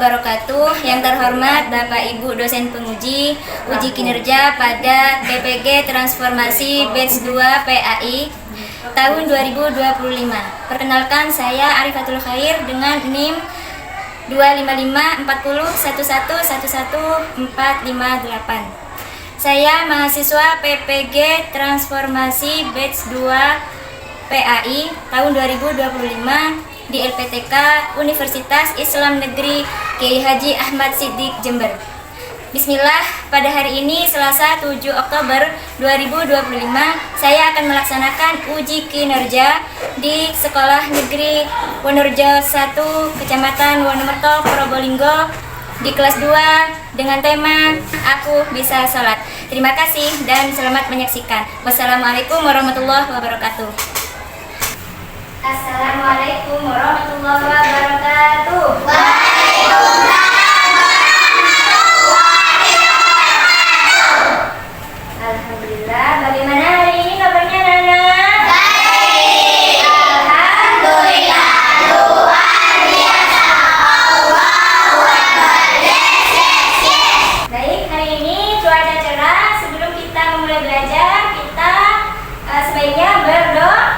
wabarakatuh. Yang terhormat Bapak Ibu dosen penguji uji kinerja pada PPG Transformasi Batch 2 PAI tahun 2025. Perkenalkan, saya Arifatul Khair dengan NIM 2554011111458. Saya mahasiswa PPG Transformasi Batch 2 PAI tahun 2025 di LPTK Universitas Islam Negeri Kiai Haji Ahmad Siddiq Jember. Bismillah, pada hari ini Selasa 7 Oktober 2025 saya akan melaksanakan uji kinerja di Sekolah Negeri Wonorejo 1 Kecamatan Wonomerto, Probolinggo di kelas 2 dengan tema Aku Bisa Sholat. Terima kasih dan selamat menyaksikan. Wassalamualaikum warahmatullahi wabarakatuh. Assalamualaikum warahmatullahi wabarakatuh. Waalaikumsalam warahmatullahi wabarakatuh. Alhamdulillah, bagaimana hari ini kabarnya Nana? Baik. Alhamdulillah, luar biasa. Allahu Akbar. Yes. Baik, hari ini cuaca cerah. Sebelum kita memulai belajar, kita sebaiknya berdoa.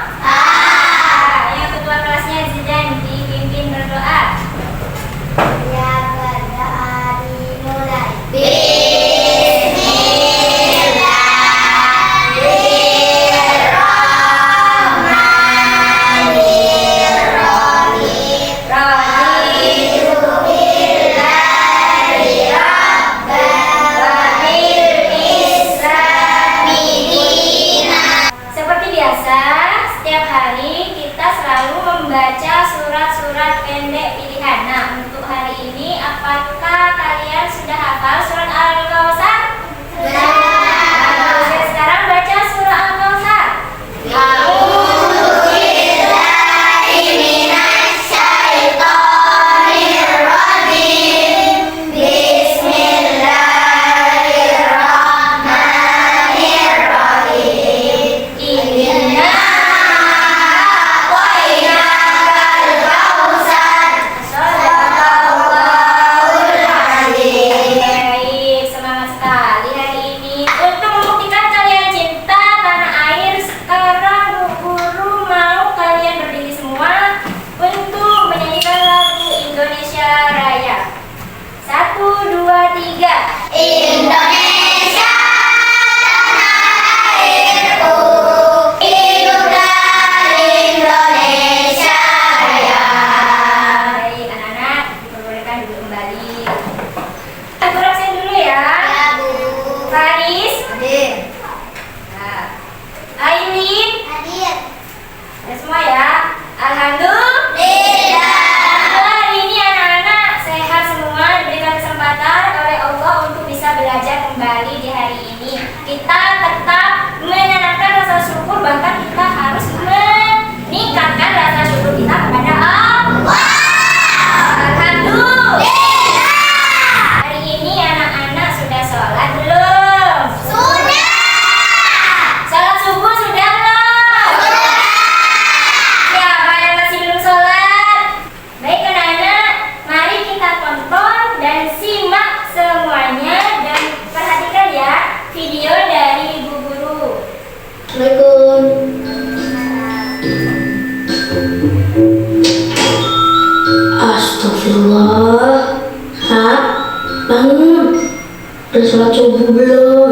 Membaca surat-surat pendek pilihan. Nah, untuk hari ini apakah kalian sudah hafal surat Al-Kautsar? Sudah. Sekarang baca surah Al-Kautsar. Astagfirullah. Nak, bangun. Udah sholat subuh belum?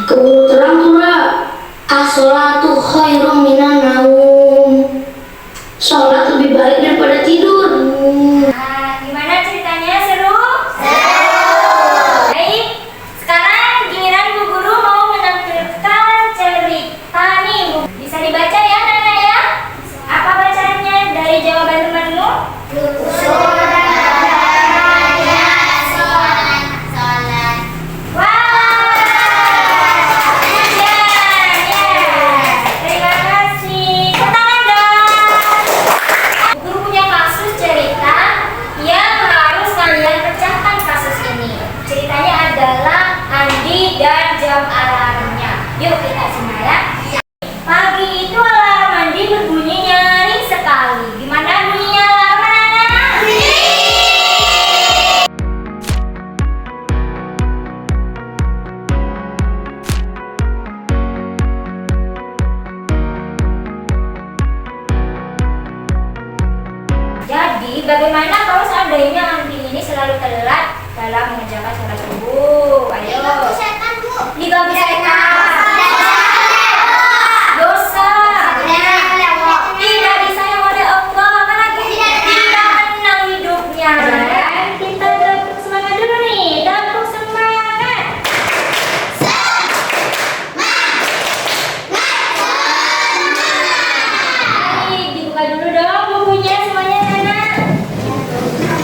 Keburu terang surah. As-sholatu khairum minan naum. Sholat lebih baik daripada tidur. Gimana ceritanya? Seru? Baik, sekarang giliran Bu Guru mau menampilkan cerita nih. Bisa dibaca ya Nana ya? Apa bacaannya dari jawaban temanmu? Dan jam alarmnya. Yuk kita simak ya. Pagi itu alarm dalam mengerjakan sholat subuh. Ayo. Diganggu setan. Dosa. Tidak disayang oleh Allah. Apalagi tidak menang hidupnya. Kita tepuk semangat dulu nih. Tepuk semangat. Baik, dibuka dulu dong bukunya semuanya anak.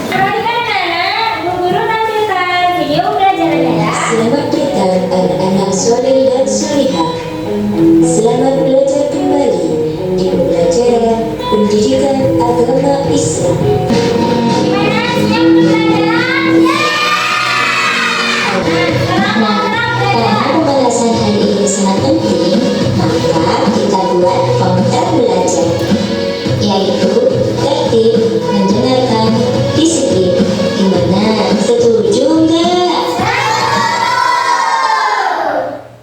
Perhatikan anak-anak, Bu Guru tampilkan video pelajarannya ya. Selamat datang anak-anak soleh dan solehah. Selamat belajar kembali di pembelajaran pendidikan agama Islam. Gimana? Siap untuk belajar? Karena pembahasan hari ini sangat penting, maka kita buat komentar belajar, yaitu tertib, mendengarkan, disiplin. Gimana? Setuju nggak?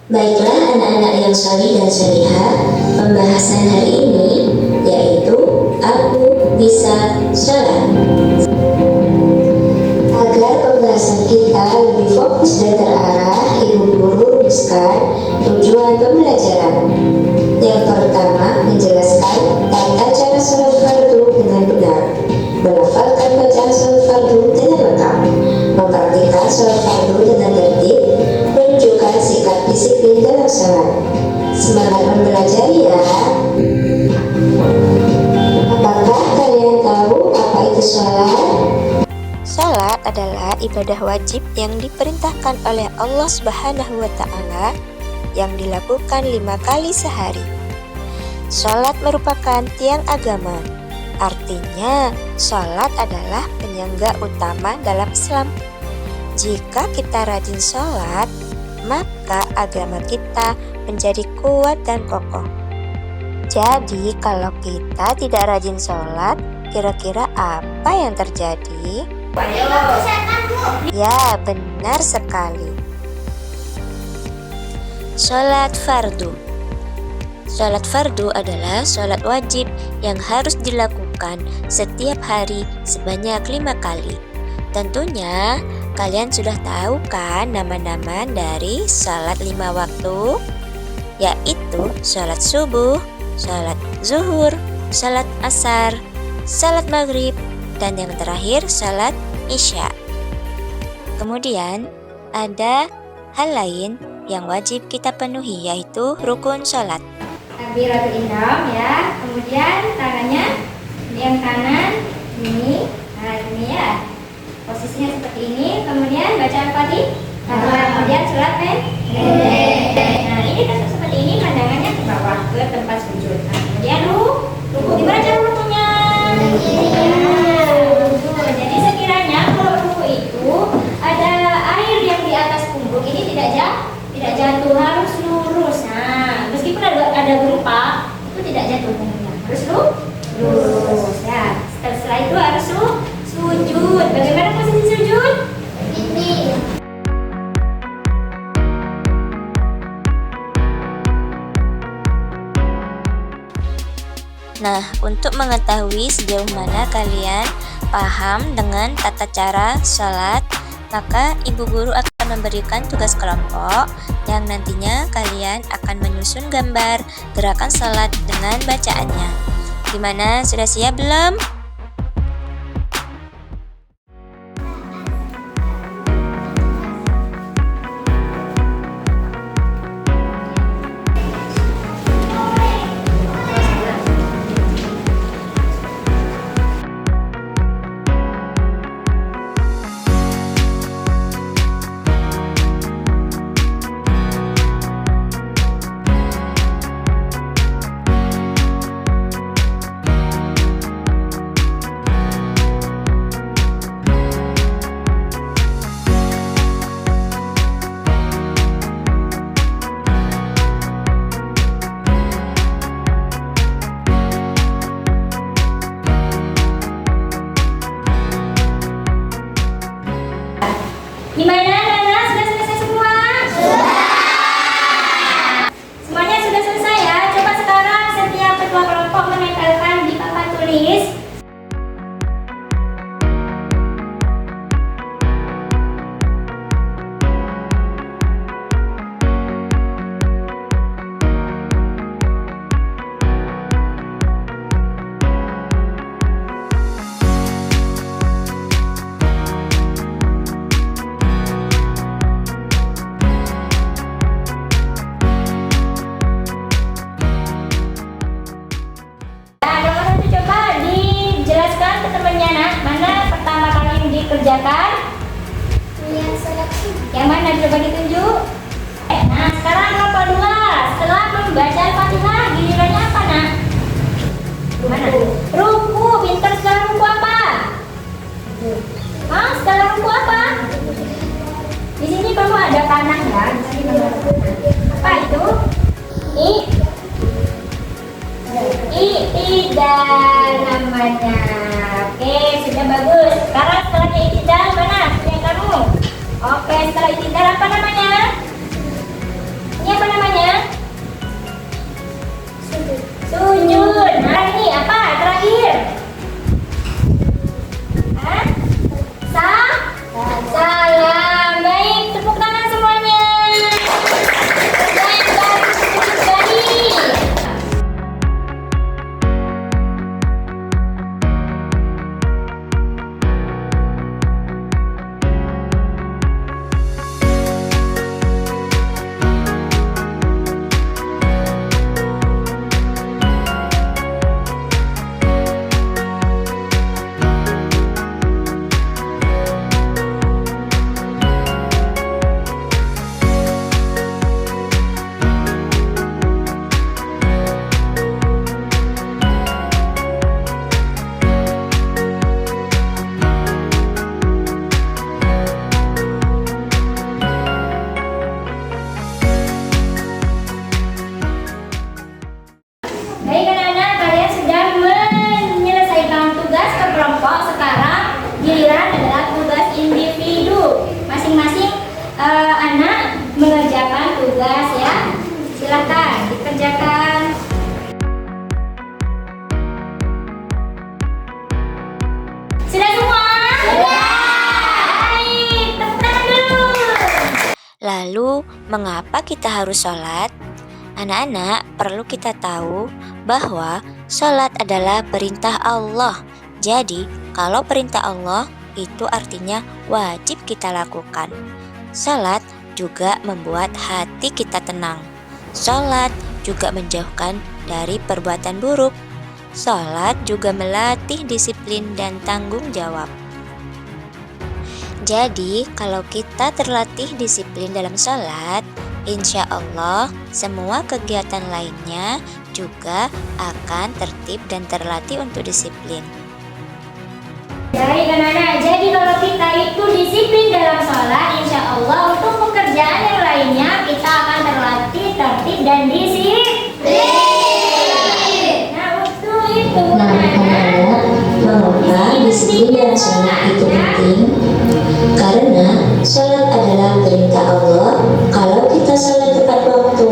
Baiklah anak-anak yang soleh dan solehah, pembahasan hari ini yaitu aku bisa sholat. Agar pembahasan kita lebih fokus dan terarah, Ibu Guru rumuskan tujuan pembelajaran. Yang pertama, menjelaskan tata cara sholat fardu dengan benar, melafalkan bacaan sholat fardu dengan lengkap, mempraktikkan sholat fardu dengan tertib, menunjukkan sikap disiplin dalam sholat. Semangat belajar ya! Apakah kalian tahu apa itu sholat? Sholat adalah ibadah wajib yang diperintahkan oleh Allah Subhanahu wa Ta'ala yang dilakukan 5 kali sehari. Sholat merupakan tiang agama. Artinya, sholat adalah penyangga utama dalam Islam. Jika kita rajin sholat, maka agama kita menjadi kuat dan kokoh. Jadi, kalau kita tidak rajin sholat, kira-kira apa yang terjadi? Ya, benar sekali. Sholat fardu. Sholat fardu adalah sholat wajib yang harus dilakukan setiap hari sebanyak 5 kali. Tentunya kalian sudah tahu kan nama-nama dari sholat 5 waktu? Yaitu sholat subuh, sholat zuhur, sholat asar, sholat maghrib, dan yang terakhir sholat isya. Kemudian ada hal lain yang wajib kita penuhi, yaitu rukun sholat. Takbiratul ihram ya. Kemudian tangannya ini yang kanan ini. Nah, ini ya. Posisinya seperti ini. Kemudian baca Al-Fatihah. Kemudian surat pendek. Nah, ini tentu seperti ini, pandangannya ke bawah ke tempat sujud. Nah, kemudian ruku. Gimana cara rukunya? Jadi sekiranya kalau ruku itu ada air yang di atas pungguk ini tidak jatuh, harus lurus. Nah, meskipun ada gempa itu tidak jatuh punggungnya, harus lurus ya. Setelah itu harus sujud. Bagaimana posisi sujud? Ini. Nah, untuk mengetahui sejauh mana kalian paham dengan tata cara sholat, maka Ibu Guru akan memberikan tugas kelompok yang nantinya kalian akan menyusun gambar gerakan sholat dengan bacaannya. Gimana, sudah siap belum? Gimana Nana? Sudah selesai semua? Sudah. Semuanya sudah selesai ya. Coba sekarang setiap ketua kelompok menempelkan di papan tulis Yang mana coba ditunjuk? Nah, sekarang nomor 2. Setelah membaca Al-Fatihah, gilirannya apa, Nak? Mana? Ruku. Pintar. Setelah ruku apa? Setelah ruku apa? Di sini kamu ada panah ya? Di sini kamu ada panah. Apa itu? I'tidal namanya. Oke, sudah bagus. Sekarang setelahnya i'tidal mana? Yang kamu? Oke, setelah i'tidal apa namanya? Ini apa namanya? Sujud. Nah, ini apa? Terakhir. Salam. Baik, tepuk tangan semuanya. Yang baru sujud tadi. Baik anak-anak, kalian sudah menyelesaikan tugas ke kelompok. Sekarang giliran adalah tugas individu. Masing-masing anak mengerjakan tugas ya. Silakan dikerjakan. Sudah semua? Sudah. Baik, tepuk tangan dulu. Lalu, mengapa kita harus sholat? Anak-anak, perlu kita tahu bahwa sholat adalah perintah Allah. Jadi, kalau perintah Allah itu artinya wajib kita lakukan. Sholat juga membuat hati kita tenang. Sholat juga menjauhkan dari perbuatan buruk. Sholat juga melatih disiplin dan tanggung jawab. Jadi, kalau kita terlatih disiplin dalam sholat, insya Allah semua kegiatan lainnya juga akan tertib dan terlatih untuk disiplin. Baik anak-anak, jadi kalau kita itu disiplin dalam sholat, insya Allah untuk pekerjaan yang lainnya kita akan terlatih tertib dan disiplin. Nah, untuk itu Anak-anak, mengapa disiplin dalam sholat itu penting? Karena sholat adalah perintah Allah. Kalau kita sholat tepat waktu,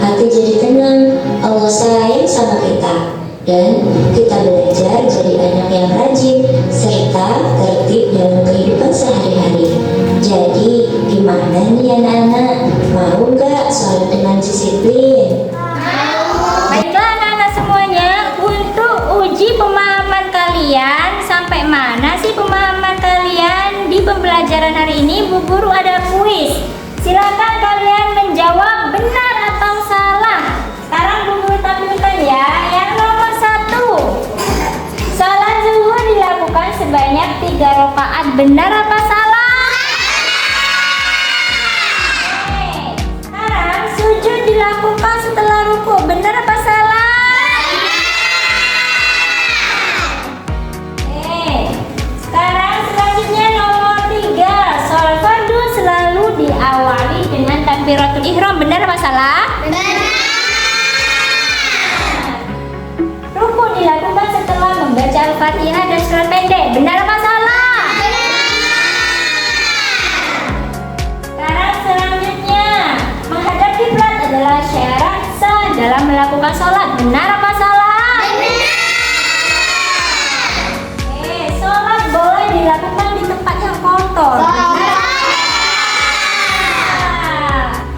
hati jadi tenang, Allah sayang sama kita, dan kita belajar jadi anak yang rajin serta tertib dalam kehidupan sehari-hari. Jadi gimana nih anak-anak, mau nggak sholat dengan disiplin? baiklah anak-anak semuanya, untuk uji pemahaman kalian, sampai mana sih pemahaman kalian di pembelajaran hari ini? Bu Guru ada kuis. Silakan kalian menjawab benar atau salah. Sekarang Bu Guru tampilkan ya. Yang nomor 1, sholat zuhur dilakukan sebanyak 3 rakaat. Benar apa salah? Sekarang sujud dilakukan setelah ruku. Benar apa salah? Sekarang selanjutnya nomor 3, sholat fardu selalu diawali dengan takbiratul ihram. Benar apa salah? Benar. Ruku dilakukan setelah membaca Al-Fatihah dan surat pendek. Benar apa salah? Benar. Sekarang selanjutnya, menghadap kiblat adalah syarat sah dalam melakukan sholat. Benar apa salah? Sholat boleh dilakukan di tempat yang kotor.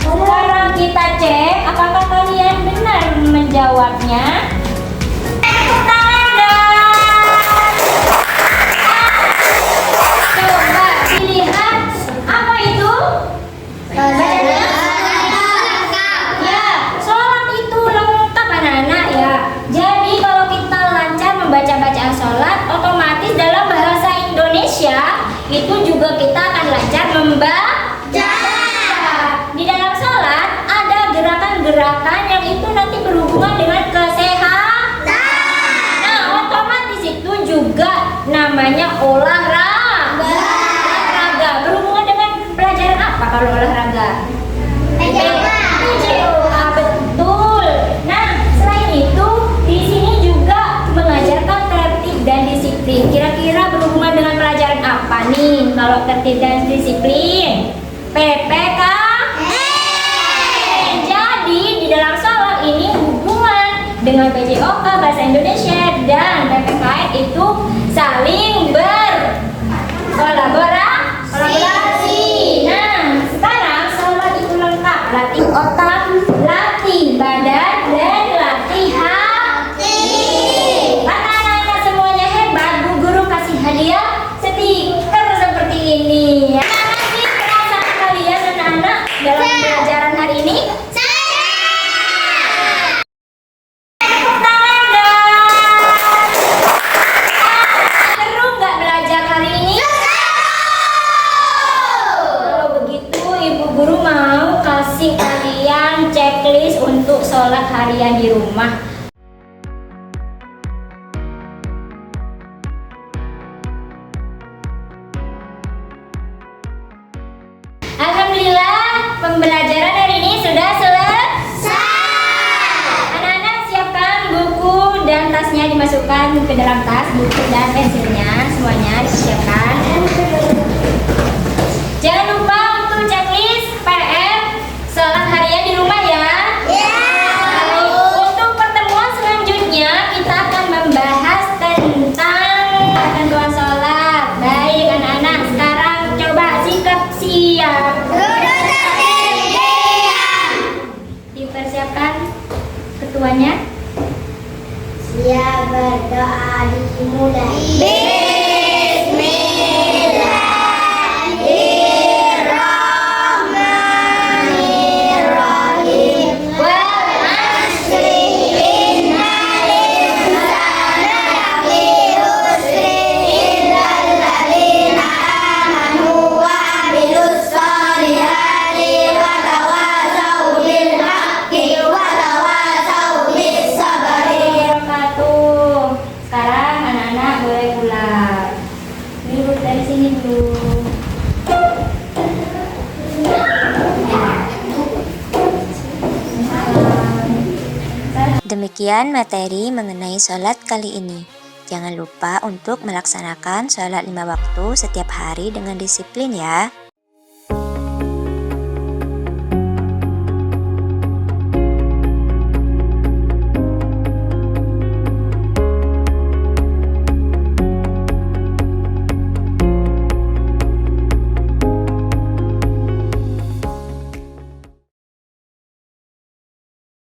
Sekarang kita cek apakah kalian benar menjawabnya. Tepuk tangan dong. Coba dilihat apa itu? Ya, sholat itu lengkap anak-anak ya. Jadi kalau kita lancar membaca bacaan sholat, otomatis dalam bahasa Indonesia itu juga kita kita akan belajar membaca. Di dalam sholat ada gerakan-gerakan yang itu nanti berhubungan dengan kesehatan. Nah, otomatis itu juga namanya olahraga. Olahraga berhubungan dengan pelajaran apa kalau olahraga? Betul. Nah, selain itu di sini juga mengajarkan tertib dan disiplin. Kira-kira berhubungan dengan pelajaran apa nih? Kalau tertib dan disiplin, PPK. Jadi di dalam sholat ini hubungan dengan PJOK Bahasa Indonesia dan PPKN itu saling berkolaborasi. Nah, sekarang sholat itu lengkap, latih otak, latih badan, dan latih hati. Anak-anak semuanya hebat, Bu Guru kasih hadiah stiker seperti ini. Gimana sih perasaan kalian anak-anak dalam pelajaran hari ini? Tepuk tangan dong. Seru nggak belajar hari ini? Kalau begitu Ibu Guru mau kasih kalian checklist untuk sholat harian di rumah. Alhamdulillah, pembelajaran hari ini sudah selesai. Anak-anak siapkan buku dan tasnya dimasukkan ke dalam tas, buku dan pensilnya semuanya disiapkan. Jangan lupa untuk checklist PR sholat harian di rumah ya. Untuk pertemuan selanjutnya kita akan membahas tentang ketentuan sholat. Baik anak-anak, sekarang coba sikap siap. Dipersiapkan ketuanya. Siap, berdoa dimulai. Bismillahirrahmanirrahim. Wal asri innal insana lafi khusri illal ladzina amanu wa 'amilus sholihati wa tawassaw bil haqqi wa tawassaw bis sabri. Wabarakatuh. Sekarang anak-anak boleh pulang. Duduk dari sini dulu. Demikian materi mengenai sholat kali ini. Jangan lupa untuk melaksanakan sholat 5 waktu setiap hari dengan disiplin ya.